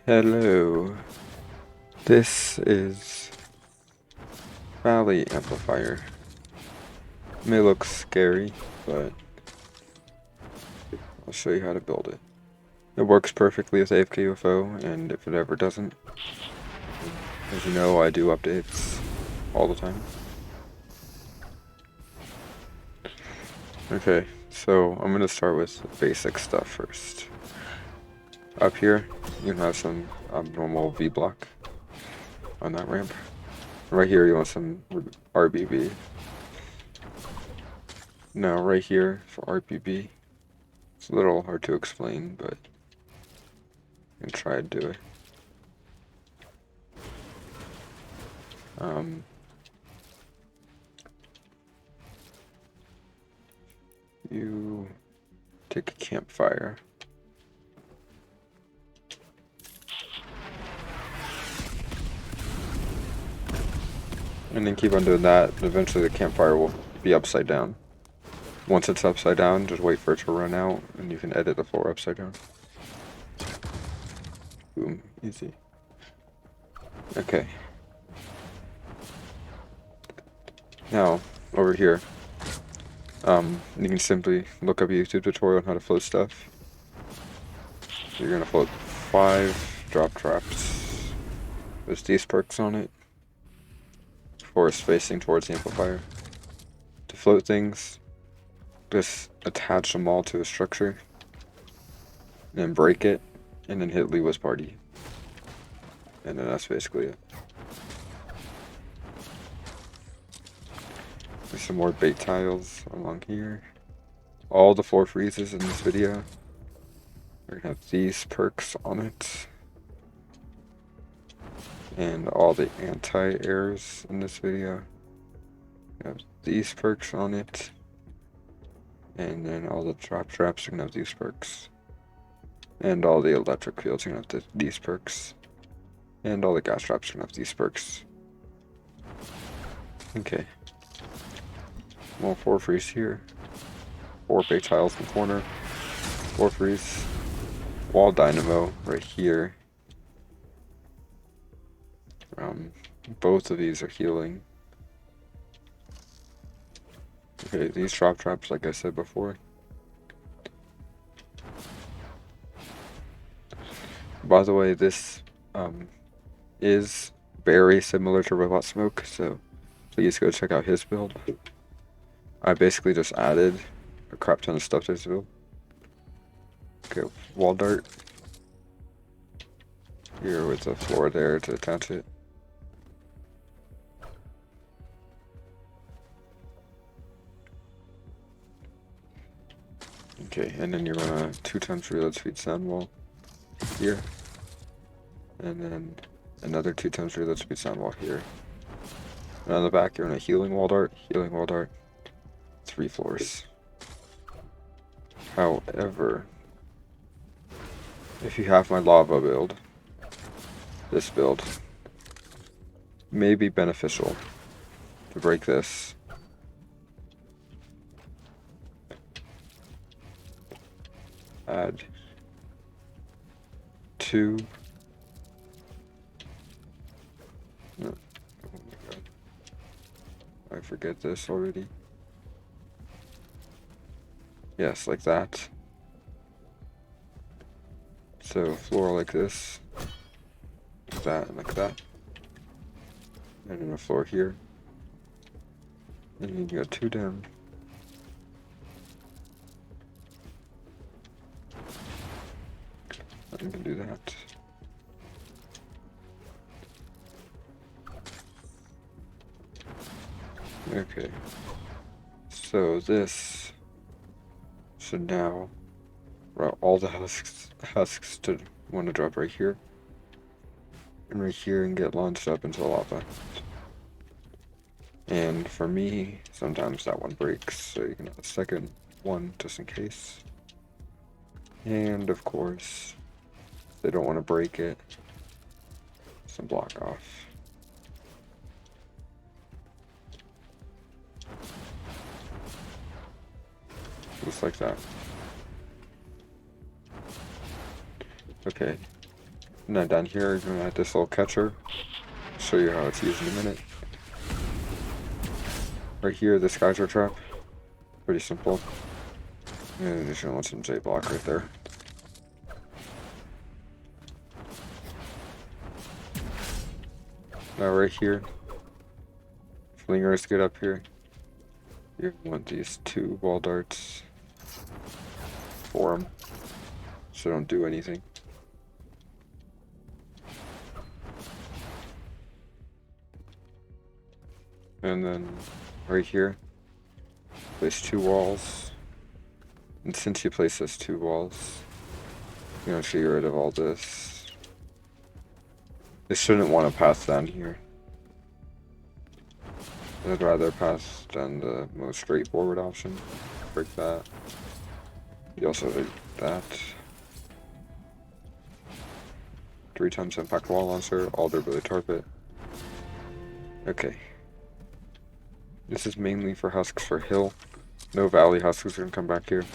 Hello. This is Valley Amplifier. May look scary, but I'll show you how to build it. It works perfectly with AFK UFO, and if it ever doesn't, as you know, I do updates all the time. Okay, so I'm gonna start with basic stuff first. Up here, you can have some abnormal V block on that ramp. Right here, you want some RBB. Now, right here for RBB, it's a little hard to explain, but you can try to do it. You take a campfire. And then keep on doing that. Eventually the campfire will be upside down. Once it's upside down, just wait for it to run out, and you can edit the floor upside down. Boom, easy. Okay. Now, over here, you can simply look up a YouTube tutorial on how to float stuff. So you're gonna float 5 drop traps. There's these perks on it. Force facing towards the amplifier. To float things, just attach them all to a structure, and then break it, and then hit Lewa's party. And then that's basically it. There's some more bait tiles along here. All the 4 freezes in this video are gonna have these perks on it. And all the anti-airs in this video have these perks on it. And then all the drop traps are gonna have these perks. And all the electric fields are gonna have these perks. And all the gas traps are gonna have these perks. Okay. Well, 4 freeze here. 4 bait tiles in the corner. 4 freeze. Wall dynamo right here. Both of these are healing. Okay, these drop traps, like I said before. By the way, this is very similar to Robotsmokes, so please go check out his build. I basically just added a crap ton of stuff to his build. Okay, wall dart. Here with the floor there to attach it. Okay, and then you're gonna 2 times reload speed sound wall here. And then another 2 times reload speed sound wall here. And on the back, you're gonna healing wall dart, 3 floors. However, if you have my lava build, this build may be beneficial to break this. Add 2. No. Oh my god. I forget this already. Yes, like that. So floor like this. Like that and like that. And then a floor here. And then you got 2 down. I can do that. Okay. So this should now route all the husks to want to drop right here. And right here and get launched up into the lava. And for me, sometimes that one breaks, so you can have a second one just in case. And of course, they don't want to break it, some block off. Just like that. Okay, And then down here, you're gonna add this little catcher. Show you how it's used in a minute. Right here, this geyser trap. Pretty simple. And just gonna let some J block right there. Now right here, flingers get up here. You want these 2 wall darts for them, so don't do anything. And then right here, place 2 walls. And since you place those 2 walls, you're gonna get rid of all this. They shouldn't want to pass down here. I'd rather pass down the most straightforward option. Break that. You also do that. 3 times impact wall launcher, alder billy target. Okay. This is mainly for husks for hill. No valley husks are gonna come back here.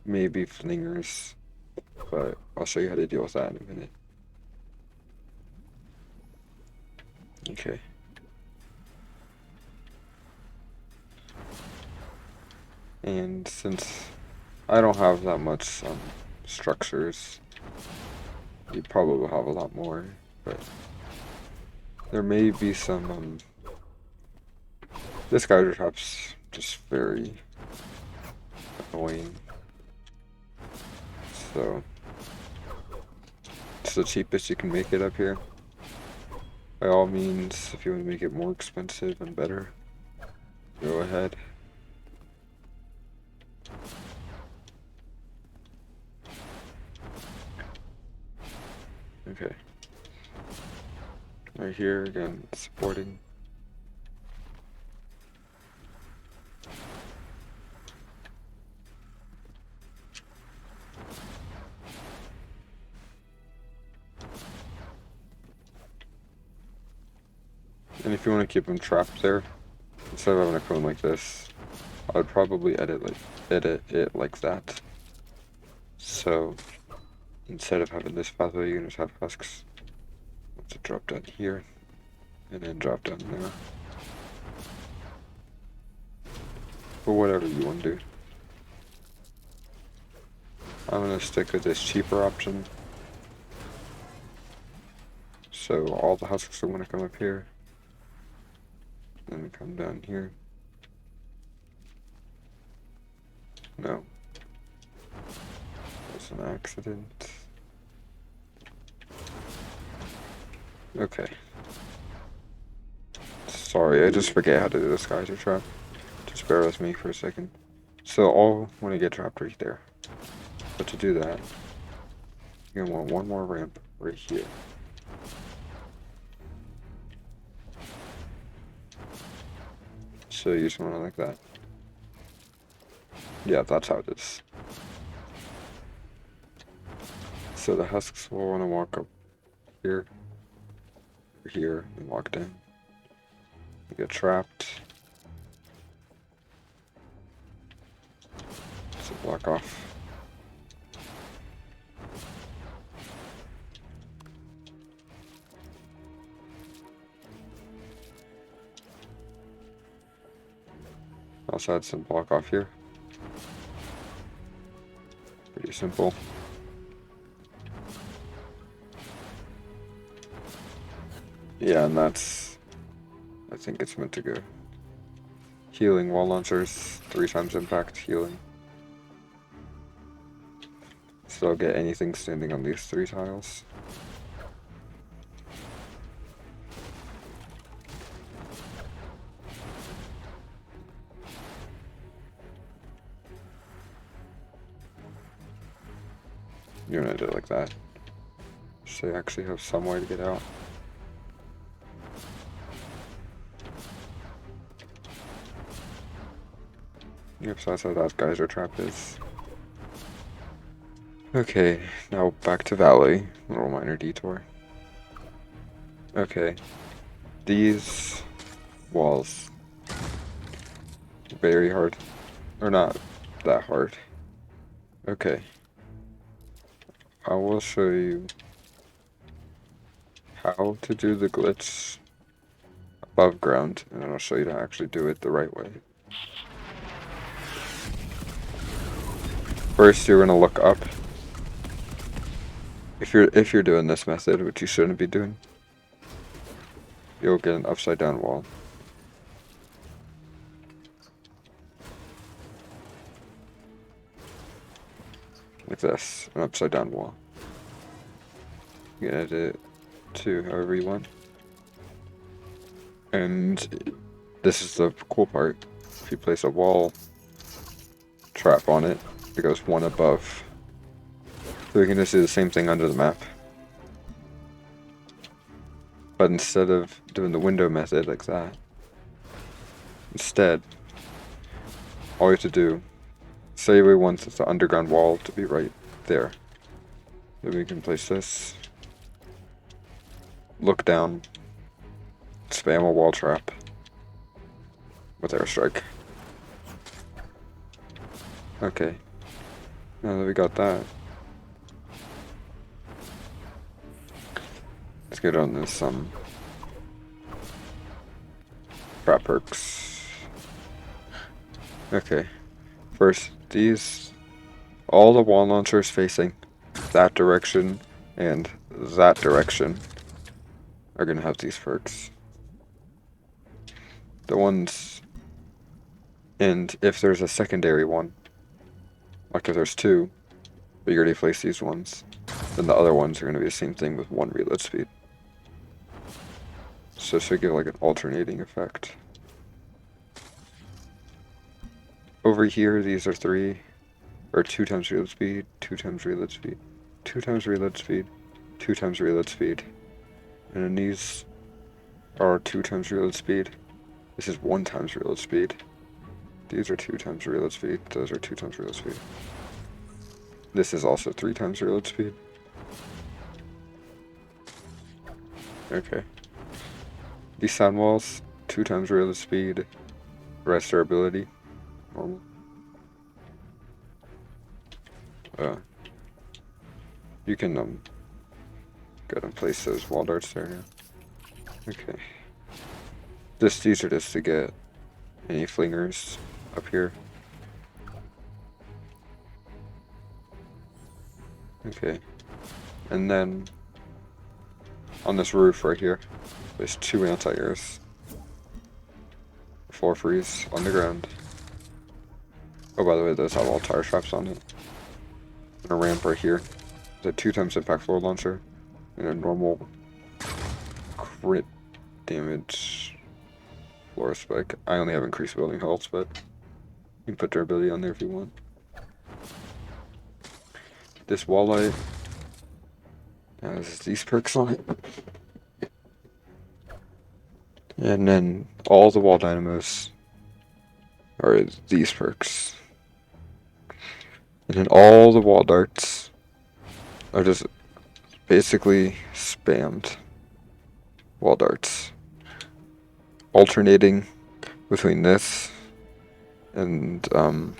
Maybe flingers, but I'll show you how to deal with that in a minute. Okay. And since I don't have that much structures, you probably have a lot more, but there may be some this geyser trap's just very annoying. So it's the cheapest you can make it up here. By all means, if you want to make it more expensive and better, go ahead. Okay. Right here again, supporting. And if you want to keep them trapped there, instead of having a cone like this, I would probably edit it like that. So instead of having this pathway, you can just have husks. Let's drop down here, and then drop down there. Or whatever you want to do. I'm gonna stick with this cheaper option. So all the husks are gonna come up here. Then we come down here. No. That's an accident. Okay. Sorry, I just forget how to do this geyser trap. Just bear with me for a second. So all want to get trapped right there. But to do that, you're gonna want one more ramp right here. So you just want it like that. Yeah, that's how it is. So the husks will want to walk up here, here, and walk down. You get trapped. So block off. Also add some block off here. Pretty simple. Yeah, and that's, I think it's meant to go. Healing wall launchers, 3 times impact healing. So I'll get anything standing on these 3 tiles. You're gonna do it like that. So you actually have some way to get out. Yep, so that's how that geyser trap is. Okay, now back to Valley. Little minor detour. Okay. These walls. Very hard. Or not that hard. Okay. I will show you how to do the glitch above ground, and I'll show you to actually do it the right way. First, you're gonna look up. If you're doing this method, which you shouldn't be doing, you'll get an upside down wall. Like this, an upside down wall. You can edit it to however you want. And this is the cool part. If you place a wall trap on it, it goes one above. So we can just do the same thing under the map. But instead of doing the window method like that, instead, all we have to do, say we want the underground wall to be right there. Then we can place this, look down, spam a wall trap with airstrike. Okay, now that we got that, let's get on this trap perks. Okay, first all the wall launchers facing that direction and that direction are gonna have these perks. The ones, and if there's a secondary one, like if there's two, but you already placed these ones, then the other ones are gonna be the same thing with one reload speed. So it should give like an alternating effect. Over here, these are 2 times reload speed, 2 times reload speed, 2 times reload speed, 2 times reload speed. And then these are 2 times reload speed. This is 1 times reload speed. These are 2 times reload speed. Those are 2 times reload speed. This is also 3 times reload speed. Okay. These sound walls, 2 times reload speed. Rest durability. Normal. You can go and place those wall darts there now. Okay. These are just to get any flingers up here. Okay. And then on this roof right here, there's 2 anti-airs. Floor freeze on the ground. Oh, by the way, those have all tire traps on it. And a ramp right here. There's a 2 times impact floor launcher. And a normal crit damage floor spike. I only have increased building health, but you can put durability on there if you want. This wall light has these perks on it. And then all the wall dynamos are these perks. And then all the wall darts are just basically spammed wall darts. Alternating between this and a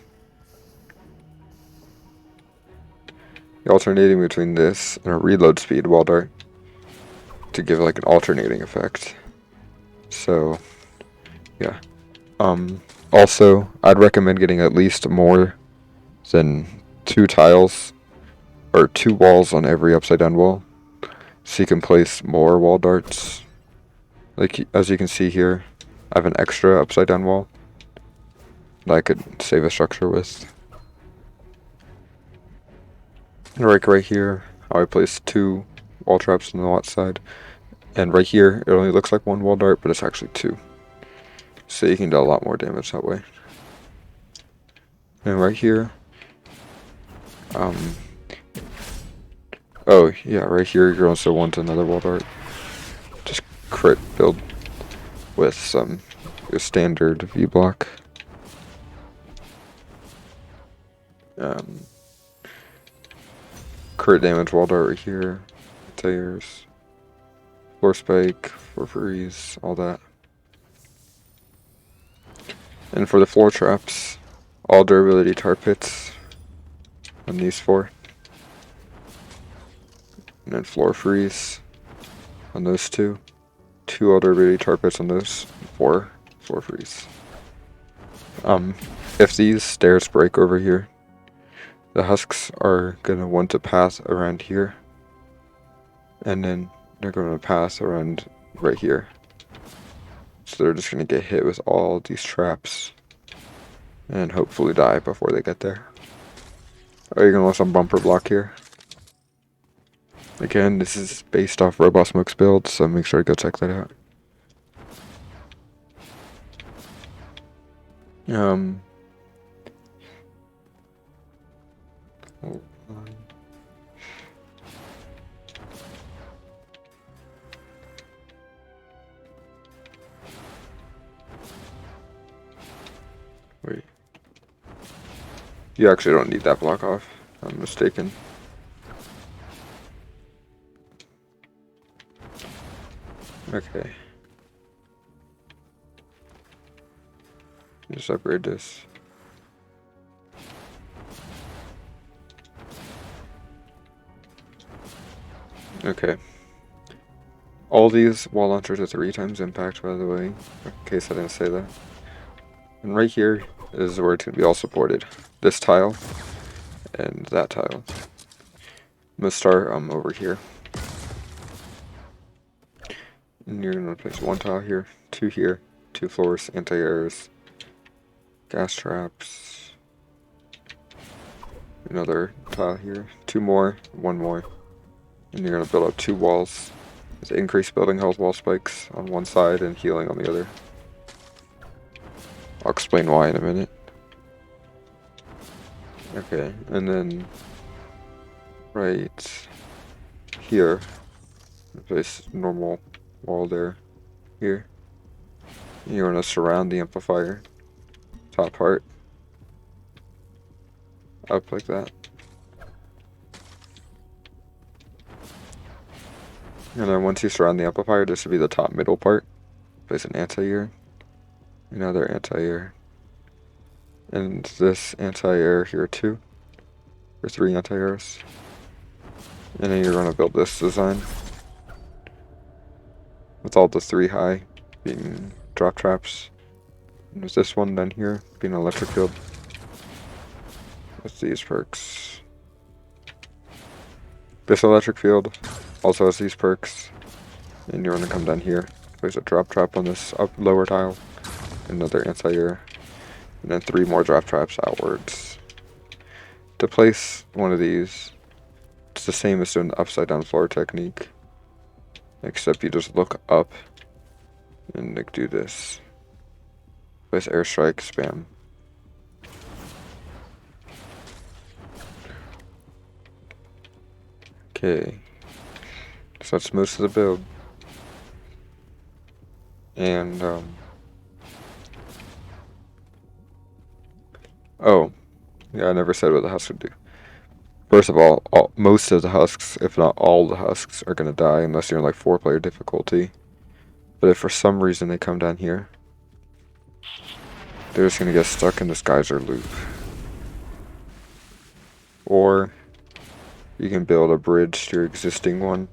reload speed wall dart to give like an alternating effect. So yeah. Also, I'd recommend getting at least more than 2 tiles or 2 walls on every upside down wall, so you can place more wall darts. Like as you can see here, I have an extra upside down wall that I could save a structure with. And right here, I placed 2 wall traps on the lot side, and right here it only looks like 1 wall dart, but it's actually 2. So you can do a lot more damage that way. And right here, oh yeah, right here you're also want another wall dart. Just crit build with your standard V block. Crit damage wall dart right here. Tires, floor spike, floor freeze, all that. And for the floor traps, all durability tar pits on these 4. And then floor freeze. on those two. 2 other ready targets on those. 4 freeze. If these stairs break over here, the husks are gonna want to pass around here, and then they're gonna pass around right here. So they're just gonna get hit with all these traps, and hopefully die before they get there. Oh, you're gonna want some bumper block here. Again, this is based off Robotsmokes build, so make sure to go check that out. Hold on. Wait. You actually don't need that block off. I'm mistaken. Okay. Just upgrade this. Okay. All these wall launchers are 3 times impact, by the way, in case I didn't say that. And right here is where it's going to be all supported. This tile and that tile. I'm going to start over here. And you're going to place 1 tile here, 2 here, 2 floors, anti-airs, gas traps, another tile here, 2 more, 1 more. And you're going to build up 2 walls with increased building health wall spikes on one side and healing on the other. I'll explain why in a minute. Okay, and then right here, place normal wall there, here. You're going to surround the amplifier, top part, up like that. And then once you surround the amplifier, this would be the top middle part. Place an anti-air, another anti-air, and this anti-air here too, or 3 anti-airs. And then you're going to build this design with all the 3 high being drop traps. And with this one down here being an electric field with these perks. This electric field also has these perks. And you're going to come down here, place a drop trap on this lower tile, another anti-air, and then 3 more drop traps outwards. To place one of these, it's the same as doing the upside down floor technique, except you just look up and like do this. Place airstrike, spam. Okay, so that's most of the build. And oh, yeah, I never said what the husk would do. First of all, most of the husks, if not all the husks, are gonna die unless you're in like 4-player difficulty. But if for some reason they come down here, they're just gonna get stuck in this geyser loop. Or you can build a bridge to your existing one,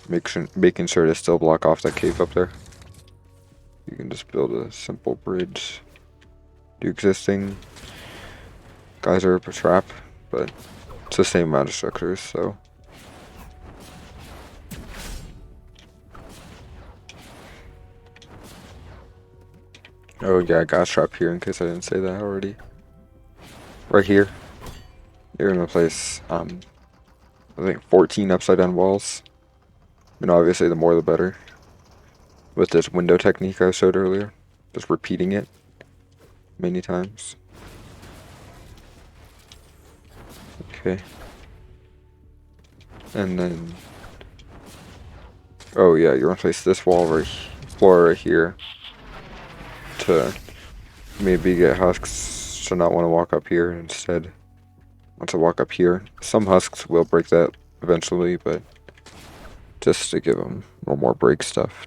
making sure to still block off that cave up there. You can just build a simple bridge to existing geyser trap, but it's the same amount of structures, so. Oh yeah, gas trap here in case I didn't say that already. Right here, you're gonna place I think 14 upside down walls. And obviously the more the better. With this window technique I showed earlier, just repeating it many times. Okay. And then, oh yeah, you're gonna place this floor right here to maybe get husks to not want to walk up here and instead want to walk up here. Some husks will break that eventually, but just to give them a little more break stuff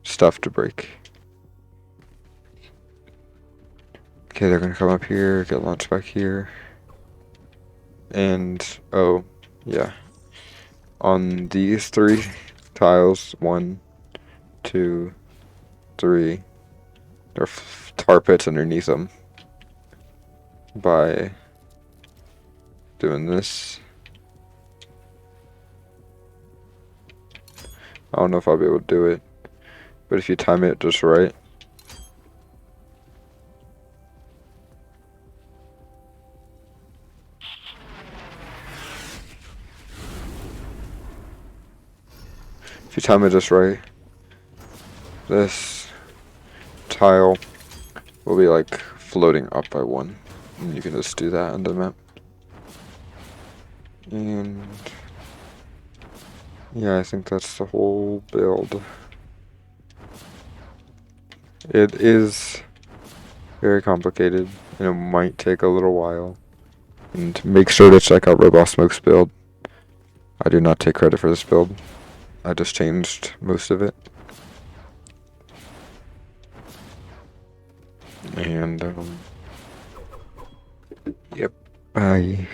to break. Okay, they're gonna come up here, get launched back here. And, oh, yeah. On these 3 tiles. 1, 2, 3. There are tar pits underneath them. By doing this. I don't know if I'll be able to do it, but if you time it just right. If you time it just right, this tile will be like floating up by 1. And you can just do that on the map. And yeah, I think that's the whole build. It is very complicated, and it might take a little while. And make sure to check out Robotsmokes' build. I do not take credit for this build. I just changed most of it. And, yep, bye.